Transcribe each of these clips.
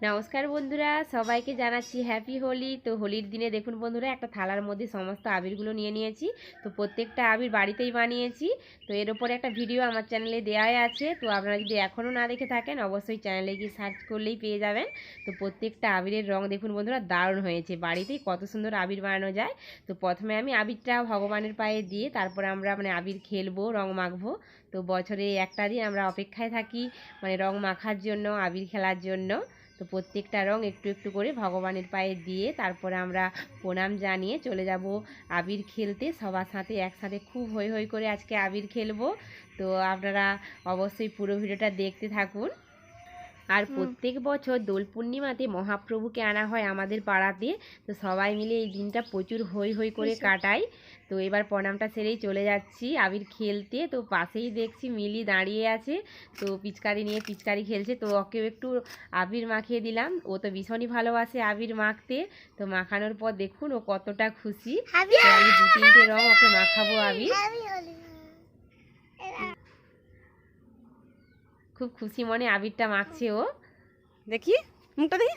নমস্কার বন্ধুরা, সবাইকে জানাচ্ছি হ্যাপি হোলি। তো হোলির দিনে দেখুন বন্ধুরা, একটা থালার মধ্যে সমস্ত আবিরগুলো নিয়ে নিয়েছি। তো প্রত্যেকটা আবির বাড়িতেই বানিয়েছি। তো এর ওপরে একটা ভিডিও আমার চ্যানেলে দেওয়াই আছে। তো আপনারা যদি এখনও না দেখে থাকেন, অবশ্যই চ্যানেলে গিয়ে সার্চ করলেই পেয়ে যাবেন। তো প্রত্যেকটা আবিরের রং দেখুন বন্ধুরা, দারুণ হয়েছে। বাড়িতেই কত সুন্দর আবির বানানো যায়। তো প্রথমে আমি আবিরটা ভগবানের পায়ে দিয়ে তারপরে আমরা আবির খেলবো, রং মাখবো। তো বছরে একটা দিন আমরা অপেক্ষায় থাকি রং মাখার জন্য, আবির খেলার জন্য। তো প্রত্যেকটা রং একটু একটু করে ভগবানের পায়ে দিয়ে তারপরে আমরা প্রণাম জানিয়ে চলে যাব আবির খেলতে। সবার সাথে একসাথে খুব হৈ হৈ করে আজকে আবির খেলবো। তো আপনারা অবশ্যই পুরো ভিডিওটা দেখতে থাকুন। আর প্রত্যেক বছর দোল পূর্ণিমাতে মহাপ্রভুকে আনা হয় আমাদের পাড়াতে। তো সবাই মিলে এই দিনটা প্রচুর হৈ হৈ করে কাটাই। তো এবার প্রণামটা সেরেই চলে যাচ্ছি আবির খেলতে। তো পাশেই দেখছি মিলি দাঁড়িয়ে আছে, তো পিচকারি নিয়ে পিচকারি খেলছে। তো ওকেও একটু আবির মাখিয়ে দিলাম। ও তো ভীষণই ভালোবাসে আবির মাখতে। তো মাখানোর পর দেখুন ও কতটা খুশি। তো আমি 2-3টে রং ওকে মাখাবো আবির। খুব খুশি মনে আবিরটা মাখছে ও। দেখি মুখটা দেখি।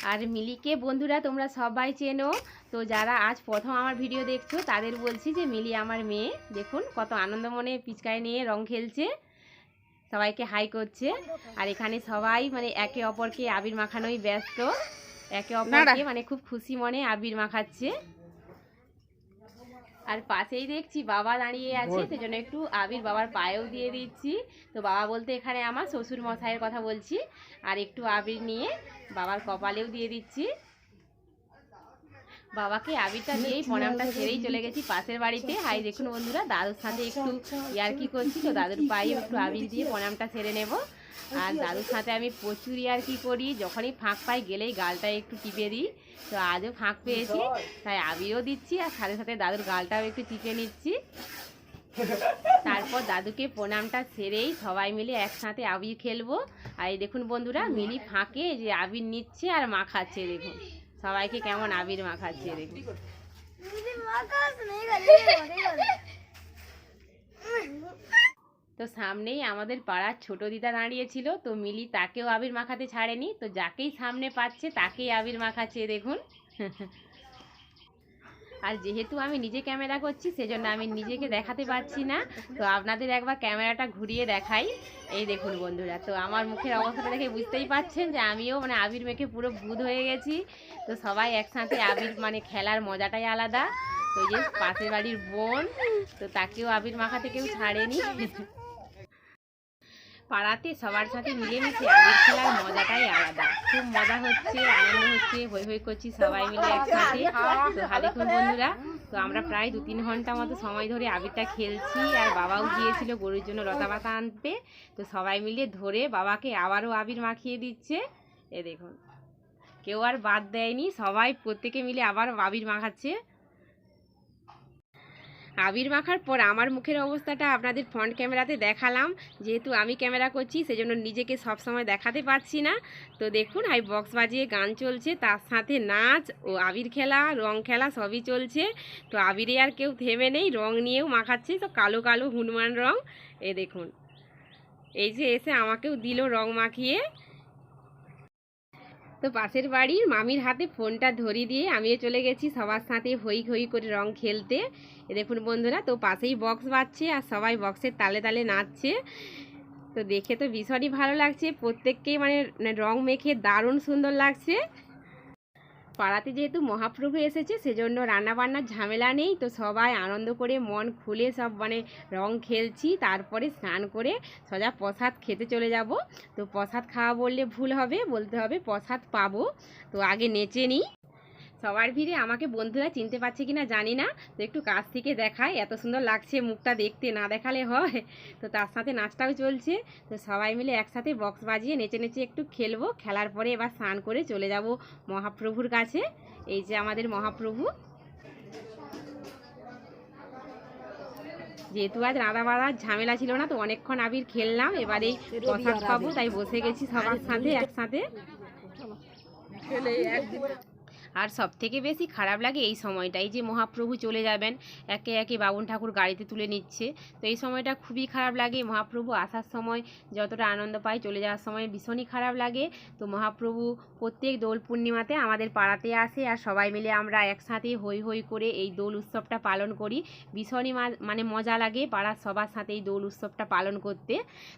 আর মিলিকে বন্ধুরা তোমরা সবাই চেনো। তো যারা আজ প্রথম আমার ভিডিও দেখছো তাদের বলছি যে মিলি আমার মেয়ে। দেখুন কত আনন্দ মনে পিচকারি নিয়ে রং খেলছে, সবাইকে হাই করছে। আর এখানে সবাই একে অপরকে আবির মাখানোই ব্যস্ত। একে অপরকে খুব খুশি মনে আবির মাখাচ্ছে। আর পাশেই দেখছি বাবা দাঁড়িয়ে আছে, সেজন্য একটু আবির বাবার পায়েও দিয়ে দিচ্ছি। তো বাবা বলতে এখানে আমার শ্বশুর মশাইয়ের কথা বলছি। আর একটু আবির নিয়ে বাবার কপালেও দিয়ে দিচ্ছি। বাবাকে আবিরটা দিয়েই প্রণামটা সেরেই চলে গেছি পাশের বাড়িতে। হাই দেখুন বন্ধুরা, দাদুর সাথে একটু ইয়ার্কি করছি। তো দাদুর পায়ে একটু আবির দিয়ে প্রণামটা সেরে নেব। আর দাদুর সাথে আমি প্রচুর ইয়ার্কি করি, যখনই ফাঁক পাই গেলেই গালটা একটু টিপে দিই। তো আজও ফাঁক পেয়েছি, তাই আবিরও দিচ্ছি আর সাথে সাথে দাদুর গালটাও একটু টিপে নিচ্ছি। তারপর দাদুকে প্রণামটা সেরেই সবাই মিলে একসাথে আবির খেলবো। আর এই দেখুন বন্ধুরা, মিলি ফাঁকে যে আবির নিচ্ছে আর মাখাচ্ছে। দেখুন সবাইকে কেমন আবির মাখাচ্ছে দেখুন। তো সামনেই আমাদের পাড়ার ছোট দিদা দাঁড়িয়েছিল। তো মিলি তাকেও আবির মাখাতে ছাড়েনি। তো যাকেই সামনে পাচ্ছে তাকেই আবির মাখাচ্ছে দেখুন। আর যেহেতু আমি নিজে ক্যামেরা করছি সেজন্য আমি নিজেকে দেখাতে পারছি না। তো আপনাদের একবার ক্যামেরাটা ঘুরিয়ে দেখাই। এই দেখুন বন্ধুরা, তো আমার মুখের অবস্থাটা দেখে বুঝতেই পারছেন যে আমিও আবির মেখে পুরো ভূত হয়ে গেছি। তো সবাই একসাথে আবির খেলার মজাটাই আলাদা। তো এই যে পাশের বাড়ির বোন, তো তাকেও আবির মাখাতে কেউ ছাড়েনি। পাড়াতে সবার সাথে মিলেমিশে আবির খেলার মজাটাই আলাদা। খুব মজা হচ্ছে, আনন্দ হচ্ছে, হৈ হৈ করছি সবাই মিলে একসাথে। তো দেখুন বন্ধুরা, তো আমরা প্রায় 2-3 ঘন্টা মতো সময় ধরে আবিরটা খেলছি। আর বাবাও গিয়েছিল গরুর জন্য লতা পাতা আনতে। তো সবাই মিলে ধরে বাবাকে আবারও আবির মাখিয়ে দিচ্ছে। এ দেখুন, কেউ আর বাদ দেয়নি, সবাই প্রত্যেকে মিলে আবার আবির মাখাচ্ছে। আবির মাখার পর আমার মুখের অবস্থাটা আপনাদের ফ্রন্ট ক্যামেরাতে দেখালাম। যেহেতু আমি ক্যামেরা করছি সেজন্য নিজেকে সবসময় দেখাতে পারছি না। তো দেখুন, এই বক্স বাজিয়ে গান চলছে, তার সাথে নাচ ও আবির খেলা, রং খেলা সবই চলছে। তো আবিরে আর কেউ থেমে নেই, রং নিয়েও মাখাচ্ছে। তো কালো কালো হনুমান রং। এ দেখুন, এই যে এসে আমাকেও দিল রং মাখিয়ে। তো পাশের বাড়ির মামির হাতে ফোনটা ধরিয়ে দিয়ে আমিও চলে গেছি সবার সাথে হৈ হৈ করে রং খেলতে। এ দেখুন বন্ধুরা, তো পাশেই বক্স বাজছে আর সবাই বক্সের তালে তালে নাচছে। তো দেখে তো ভীষণই ভালো লাগছে, প্রত্যেককেই রং মেখে দারুণ সুন্দর লাগছে। পাড়াতে যেহেতু মহাপ্রভু এসেছে সেজন্য রান্নাবান্নার ঝামেলা নেই। তো সবাই আনন্দ করে মন খুলে সব রং খেলছি। তারপরে স্নান করে সোজা প্রসাদ খেতে চলে যাব। তো প্রসাদ খাওয়া বললে ভুল হবে, বলতে হবে প্রসাদ পাবো। তো আগে নেচে নিই। সবার ভিড়ে আমাকে বন্ধুরা চিনতে পারছে কিনা জানি না। তো একটু কাছ থেকে দেখায়, এত সুন্দর লাগছে মুখটা দেখতে, না দেখালে হয়। তো তার সাথে নাচটাও চলছে। তো সবাই মিলে একসাথে বক্স বাজিয়ে নেচে নেচে একটু খেলবো। খেলার পরে এবার স্নান করে চলে যাব মহাপ্রভুর কাছে। এই যে আমাদের মহাপ্রভু। যেহেতু আজ রাধা বাঁধার ঝামেলা ছিল না, তো অনেকক্ষণ আবির খেললাম। এবারে প্রসাদ পাবো, তাই বসে গেছি সবার সাথে একসাথে। আর সব থেকে বেশি খারাপ লাগে এই সময়টাই, যে মহাপ্রভু চলে যাবেন, একে একে বাবুন ঠাকুর গাড়িতে তুলে নিচ্ছে। তো এই সময়টা খুবই খারাপ লাগে। মহাপ্রভু আসার সময় যতটা আনন্দ পাই, চলে যাওয়ার সময় ভীষণই খারাপ লাগে। তো মহাপ্রভু প্রত্যেক দোল পূর্ণিমাতে আমাদের পাড়াতে আসে, আর সবাই মিলে আমরা একসাথে হই হই করে এই দোল উৎসবটা পালন করি। ভীষণই মানে মজা লাগে পাড়ার সবার সাথে এই দোল উৎসবটা পালন করতে।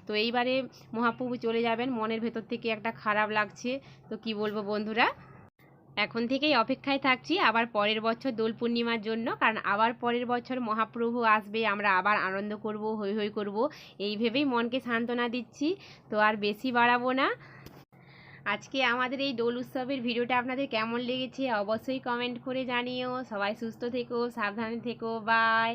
তো এইবারে মহাপ্রভু চলে যাবেন, মনের ভেতর থেকে একটা খারাপ লাগছে। তো কি বলবো বন্ধুরা, এখন থেকেই অপেক্ষায় থাকছি আবার পরের বছর দোল পূর্ণিমার জন্য, কারণ আবার পরের বছর মহাপ্রভু আসবে, আমরা আবার আনন্দ করব, হই হই করব, এই ভেবেই মনকে সান্ত্বনা দিচ্ছি। তো আর বেশি বাড়াবো না। আজকে আমাদের এই দোল উৎসবের ভিডিওটা আপনাদের কেমন লেগেছে অবশ্যই কমেন্ট করে জানিও। সবাই সুস্থ থেকো, সাবধানে থেকো, বাই।